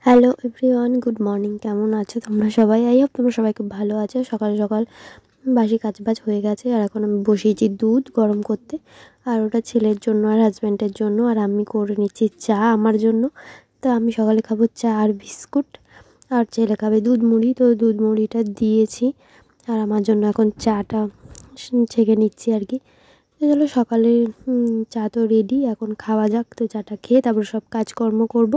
Hello everyone, good morning. কেমন আছো তোমরা সবাই? আই হোপ তোমরা সবাই খুব ভালো আছো। সকাল সকাল বাসি কাজবাজ হয়ে গেছে, আর এখন আমি বসিয়েছি দুধ গরম করতে। আর ওটা ছেলের জন্য আর হাজব্যান্ডের জন্য, আর আমি করে নিচ্ছি চা আমার জন্য। তো আমি সকালে খাবো চা আর বিস্কুট, আর ছেলে খাবে দুধ মুড়ি। তো দুধ মুড়িটা দিয়েছি, আর আমার জন্য এখন চাটা ছেঁকে নিচ্ছি আর কি। তো চলো, সকালে চা তো রেডি, এখন খাওয়া যাক। তো চাটা খেয়ে তারপর সব কাজকর্ম করব।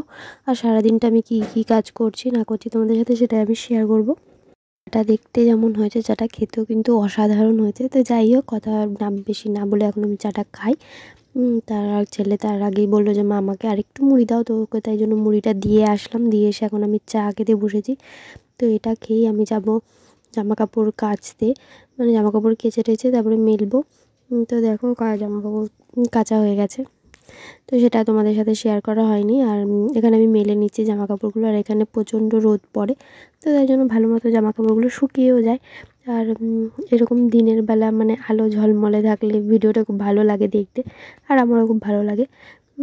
আর সারাদিনটা আমি কী কী কাজ করছি না করছি তোমাদের সাথে সেটাই আমি শেয়ার করব। চাটা দেখতে যেমন হয়েছে, চাটা খেতেও কিন্তু অসাধারণ হয়েছে। তো যাই হোক, কথা না বেশি না বলে এখন আমি চাটা খাই। ছেলে তার আগেই বললো যে মা আমাকে আরেকটু মুড়ি দাও, তো ওকে তাই জন্য মুড়িটা দিয়ে আসলাম। দিয়ে এসে এখন আমি চা খেতে বসেছি। তো এটা খেয়েই আমি যাব জামা কাপড় কাচতে, মানে জামা কাপড় কেচে টেচে তারপরে মেলবো। তো দেখো জামা কাপড় কাচা হয়ে গেছে, তো সেটা তোমাদের সাথে শেয়ার করা হয়নি। আর এখানে আমি মেলে নিচ্ছি জামা কাপড়গুলো, আর এখানে প্রচণ্ড রোদ পড়ে, তো তাই জন্য ভালো মতো জামা কাপড়গুলো শুকিয়েও যায়। আর এরকম দিনের বেলা মানে আলো ঝলমলে থাকলে ভিডিওটা খুব ভালো লাগে দেখতে, আর আমারও খুব ভালো লাগে।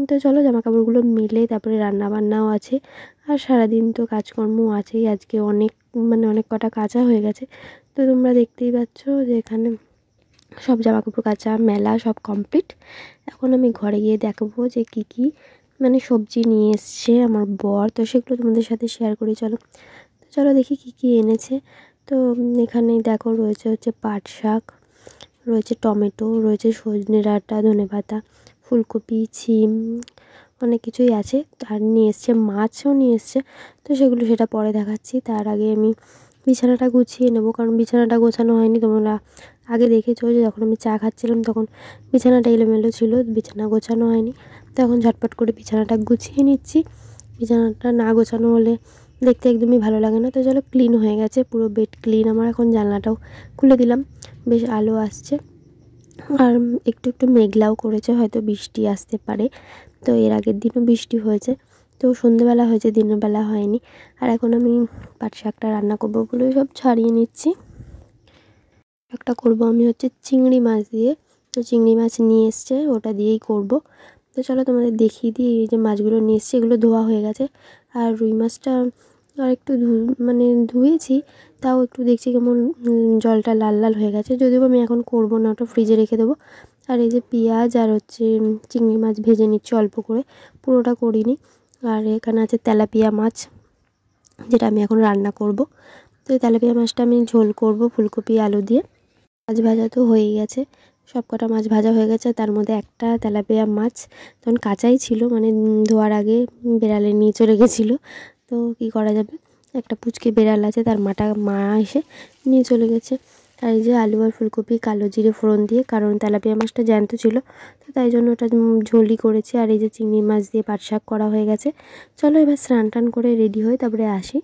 তো চলো, জামা কাপড়গুলো মেলে তারপরে রান্না বান্নাও আছে, আর সারাদিন তো কাজকর্মও আছেই। আজকে অনেক কটা কাচা হয়ে গেছে। তো তোমরা দেখতেই পাচ্ছ যে এখানে সব জামা কাপড় কাচা মেলা সব কমপ্লিট। এখন আমি ঘরে গিয়ে দেখাবো যে কী কী মানে সবজি নিয়ে এসছে আমার বর, তো সেগুলো তোমাদের সাথে শেয়ার করি। চলো, তো চলো দেখি কী কী এনেছে। তো এখানে দেখো রয়েছে হচ্ছে পাট শাক, রয়েছে টমেটো, রয়েছে সজনে ডাঁটা, ধনেপাতা, ফুলকপি, শিম, অনেক কিছুই আছে। আর নিয়ে এসছে মাছও নিয়ে এসছে। তো সেটা পরে দেখাচ্ছি। তার আগে আমি বিছানাটা গুছিয়ে নেবো, কারণ বিছানাটা গোছানো হয়নি। তোমরা আগে দেখেছো যে যখন আমি চা খাচ্ছিলাম তখন বিছানাটা এলোমেলো ছিল, বিছানা গোছানো হয়নি। তো এখন ঝটপট করে বিছানাটা গুছিয়ে নিচ্ছি। বিছানাটা না গোছানো হলে দেখতে একদমই ভালো লাগে না। তো চলো, ক্লিন হয়ে গেছে, পুরো বেড ক্লিন আমার। এখন জানলাটাও খুলে দিলাম, বেশ আলো আসছে। আর একটু একটু মেঘলাও করেছে, হয়তো বৃষ্টি আসতে পারে। তো এর আগের দিনও বৃষ্টি হয়েছে, তো সন্ধ্যেবেলা হয়েছে, দিনের বেলা হয়নি। আর এখন আমি পাট শাকটা রান্না করবো বলে সব ছাড়িয়ে নিচ্ছি। একটা করব আমি হচ্ছে চিংড়ি মাছ দিয়ে। তো চিংড়ি মাছ নিয়ে এসছে, ওটা দিয়েই করব। তো চলো তোমাদের দেখিয়ে দিই। এই যে মাছগুলো নিয়ে এসছে, এগুলো ধোয়া হয়ে গেছে। আর রুই মাছটা আর একটু মানে ধুয়েছি, তাও একটু দেখছি কেমন জলটা লাল লাল হয়ে গেছে। যদিও আমি এখন করব না, ওটা ফ্রিজে রেখে দেবো। আর এই যে পেঁয়াজ আর হচ্ছে চিংড়ি মাছ ভেজে নিচ্ছি অল্প করে, পুরোটা করিনি। আর এখানে আছে তেলাপিয়া মাছ, যেটা আমি এখন রান্না করব। তো এই তেলাপিয়া মাছটা আমি ঝোল করব ফুলকপি আলু দিয়ে। মাছ ভাজা তো হয়েই গেছে, সব কটা মাছ ভাজা হয়ে গেছে। তার মধ্যে একটা তেলাপিয়া মাছ তখন কাঁচাই ছিল, মানে ধোয়ার আগে বেড়ালে নিয়ে চলে গেছিলো। তো কী করা যাবে, একটা পুচকে বেড়াল আছে, তার মা এসে নিয়ে চলে গেছে। আর এই যে আলু আর ফুলকপি কালো জিরে ফোড়ন দিয়ে, কারণ তেলাপিয়া মাছটা জ্যান্ত ছিল, তো তাই জন্য ওটা ঝোলই করেছি। আর এই যে চিংড়ি মাছ দিয়ে পাট শাক করা হয়ে গেছে। চলো এবার স্নান টান করে রেডি হয়ে তারপরে আসি।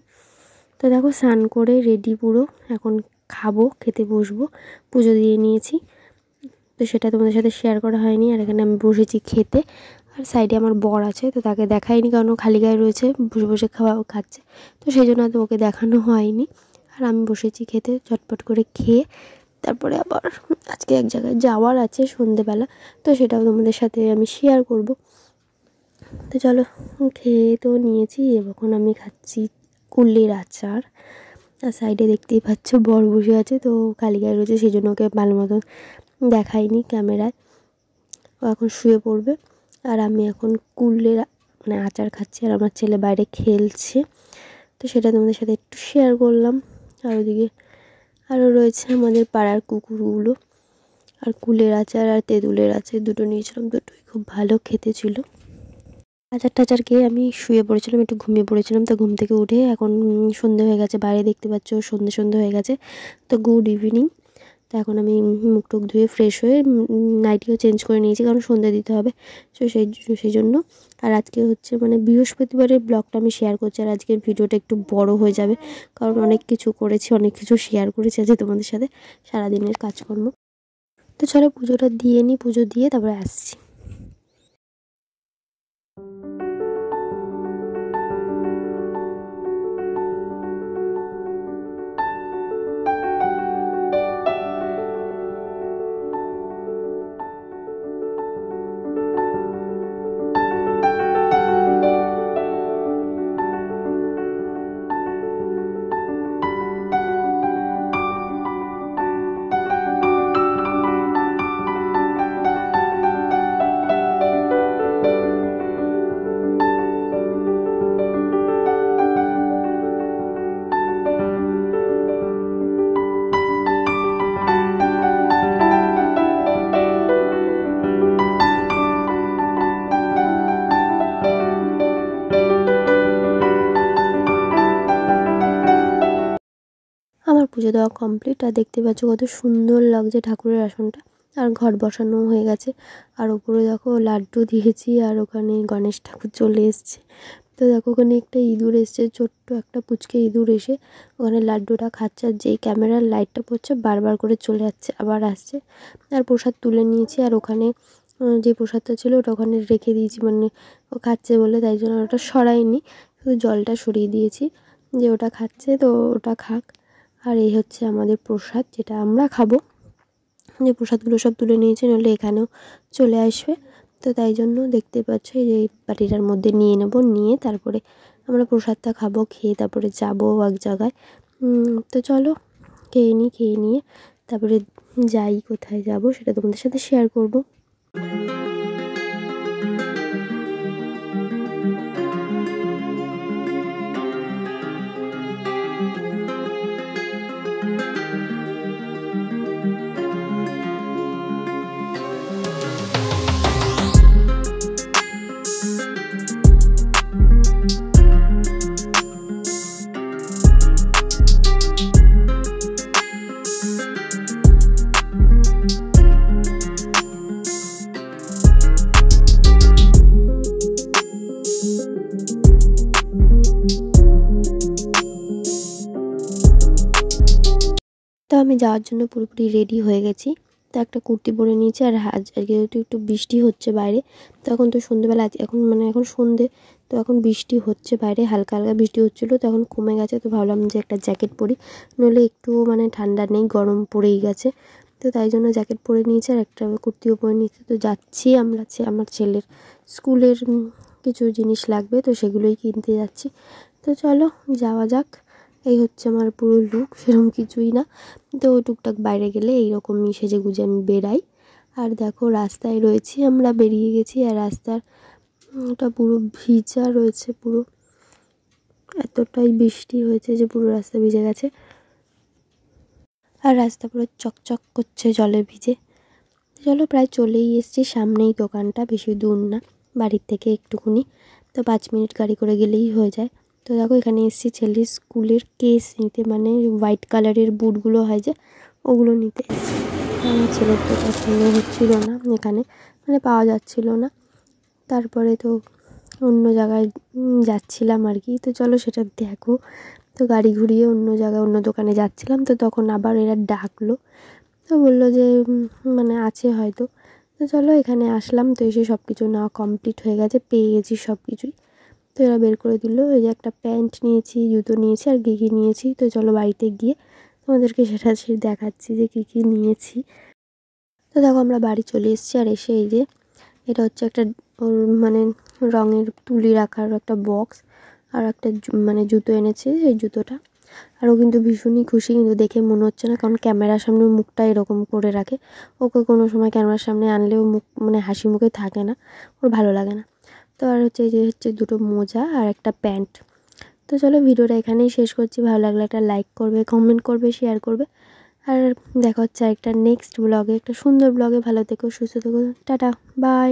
তো দেখো, স্নান করে রেডি পুরো, এখন খাবো, খেতে বসবো। পুজো দিয়ে নিয়েছি, তো সেটা তোমাদের সাথে শেয়ার করা হয়নি। আর এখানে আমি বসেছি খেতে, আর সাইডে আমার বর আছে, তো তাকে দেখাইনি, কারণ ও খালি গায়ে রয়েছে, বসে বসে খাচ্ছে। তো সেই জন্য তো ওকে দেখানো হয়নি। আর আমি বসেছি খেতে, চটপট করে খেয়ে তারপরে আবার আজকে এক জায়গায় যাওয়ার আছে সন্ধেবেলা, তো সেটাও তোমাদের সাথে আমি শেয়ার করব। তো চলো, খেয়ে তো নিয়েছি, এখন আমি খাচ্ছি কুলের আচার। আর সাইডে দেখতেই পাচ্ছ বর বসে আছে, তো খালি গায়ে রয়েছে, সেই জন্য ওকে ভালো মতন দেখাইনি ক্যামেরায়। ও এখন শুয়ে পড়বে। আর আমি এখন কুলের মানে আচার খাচ্ছি, আর আমার ছেলে বাইরে খেলছে, তো সেটা তোমাদের সাথে একটু শেয়ার করলাম। আর ওদিকে আরও রয়েছে আমাদের পাড়ার কুকুরগুলো। আর কুলের আচার আর তেঁতুলের আচার দুটো নিয়েছিলাম, দুটোই খুব ভালো খেতে ছিল। আচার টাচার খেয়ে আমি শুয়ে পড়েছিলাম, একটু ঘুমিয়ে পড়েছিলাম। তো ঘুম থেকে উঠে এখন সন্ধে হয়ে গেছে, বাইরে দেখতে পাচ্ছ সন্ধে হয়ে গেছে। তো গুড ইভিনিং। তো এখন আমি মুখ টুক ধুয়ে ফ্রেশ হয়ে নাইটিও চেঞ্জ করে নিয়েছি, কারণ সন্ধে দিতে হবে। তো সেই জন্য। আর আজকে হচ্ছে মানে বৃহস্পতিবারের ব্লগটা আমি শেয়ার করছি, আর আজকের ভিডিওটা একটু বড় হয়ে যাবে, কারণ অনেক কিছু করেছি, অনেক কিছু শেয়ার করেছি আজকে তোমাদের সাথে, সারাদিনের কাজকর্ম। তো চলো পুজোটা দিয়ে নিই, পুজো দিয়ে তারপরে আসছি। পুজো দেওয়া কমপ্লিট। আর দেখতে পাচ্ছ কত সুন্দর লাগছে ঠাকুরের আসনটা। আর ঘট বসানো হয়ে গেছে। আর ওপরে দেখো লাড্ডু দিয়েছি, আর ওখানে গণেশ ঠাকুর চলে এসছে। তো দেখো ওখানে একটা ইঁদুর এসছে, ছোট্ট একটা পুচকে ইঁদুর এসে ওখানে লাড্ডুটা খাচ্ছে। আর যেই ক্যামেরার লাইটটা পড়ছে বারবার করে চলে যাচ্ছে, আবার আসছে। আর প্রসাদ তুলে নিয়েছি। আর ওখানে যে প্রসাদটা ছিল ওটা ওখানে রেখে দিয়েছি, মানে ও খাচ্ছে বলে, তাই জন্য ওটা সরাইনি, শুধু জলটা সরিয়ে দিয়েছি যে ওটা খাচ্ছে তো ওটা খাক। আর এই হচ্ছে আমাদের প্রসাদ, যেটা আমরা খাবো। যে প্রসাদগুলো সব তুলে নিয়েছি, নইলে এখানেও চলে আসবে। তো তাই জন্য দেখতে পাচ্ছ এই যে বাটিটার মধ্যে নিয়ে নেব, নিয়ে তারপরে আমরা প্রসাদটা খাবো, খেয়ে তারপরে যাবো এক জায়গায়। তো চলো খেয়ে নিই, খেয়ে নিয়ে তারপরে যাই, কোথায় যাব সেটা তোমাদের সাথে শেয়ার করব। তো আমি যাওয়ার জন্য পুরোপুরি রেডি হয়ে গেছি। তো একটা কুর্তি পরে নিয়েছি। আর আজকে যেহেতু একটু বৃষ্টি হচ্ছে বাইরে, তো এখন তো সন্ধ্যেবেলা, এখন মানে এখন সন্ধ্যে, তো এখন বৃষ্টি হচ্ছে বাইরে, হালকা হালকা বৃষ্টি হচ্ছিলো, তো এখন কমে গেছে। তো ভাবলাম যে একটা জ্যাকেট পরি, নইলে একটু মানে ঠান্ডা নেই, গরম পড়েই গেছে। তো তাই জন্য জ্যাকেট পরে নিয়েছি আর একটা কুর্তিও পরে নিয়েছি। তো যাচ্ছি আমরা, আমার ছেলের স্কুলের কিছু জিনিস লাগবে, তো সেগুলোই কিনতে যাচ্ছি। তো চলো যাওয়া যাক। এই হচ্ছে আমার পুরো লুক, সেরকম কিছুই না। তো টুকটাক বাইরে গেলে এইরকমই সেজে গুজে আমি বেরাই। আর দেখো রাস্তায় রয়েছি, আমরা বেরিয়ে গেছি। আর রাস্তার ওটা পুরো ভিজা রয়েছে, পুরো এতটাই বৃষ্টি হয়েছে যে পুরো রাস্তা ভিজে গেছে। আর রাস্তা পুরো চকচক করছে জলে ভিজে। চলো প্রায় চলেই এসেছি, সামনেই দোকানটা, বেশি দূর না বাড়ির থেকে একটুকুনি, তো 5 মিনিট গাড়ি করে গেলেই হয়ে যায়। তো দেখো এখানে এসেছি ছেলের স্কুলের কেস নিতে, মানে হোয়াইট কালারের বুটগুলো হয় যে, ওগুলো নিতে এসেছি। আমার ছেলের তো পছন্দ হচ্ছিল না এখানে, মানে পাওয়া যাচ্ছিল না। তারপরে তো অন্য জায়গায় যাচ্ছিলাম আর কি। তো চলো সেটা দেখো। তো গাড়ি ঘুরিয়ে অন্য জায়গায় অন্য দোকানে যাচ্ছিলাম, তো তখন আবার এরা ডাকলো। তো বললো যে মানে আছে হয়তো। তো চলো এখানে আসলাম। তো এসে সব কিছু নেওয়া কমপ্লিট হয়ে গেছে, পেয়ে গেছি সব কিছুই। তো এরা বের করে দিল। এই যে একটা প্যান্ট নিয়েছি, জুতো নিয়েছি আর কী কী নিয়েছি। তো চলো বাড়িতে গিয়ে তোমাদেরকে সেটা দেখাচ্ছি যে কী কী নিয়েছি। তো দেখো আমরা বাড়ি চলে এসেছি। আর এসে এই যে এটা হচ্ছে একটা ওর মানে রঙের তুলি রাখার একটা বক্স, আর একটা মানে জুতো এনেছে, এই জুতোটা। আর ও কিন্তু ভীষণই খুশি, কিন্তু দেখে মনে হচ্ছে না, কারণ ক্যামেরার সামনে মুখটা এরকম করে রাখে। ওকে কোনো সময় ক্যামেরার সামনে আনলেও মুখ মানে হাসি মুখে থাকে না, ওর ভালো লাগে না। তো আর হচ্ছে এই যে হচ্ছে দুটো মোজা আর একটা প্যান্ট। তো চলো ভিডিওটা এখানেই শেষ করছি। ভালো লাগলে একটা লাইক করবে, কমেন্ট করবে, শেয়ার করবে। আর দেখা হচ্ছে একটা নেক্সট ব্লগে, একটা সুন্দর ব্লগে। ভালো থেকো, সুস্থ থেকো, টাটা, বাই।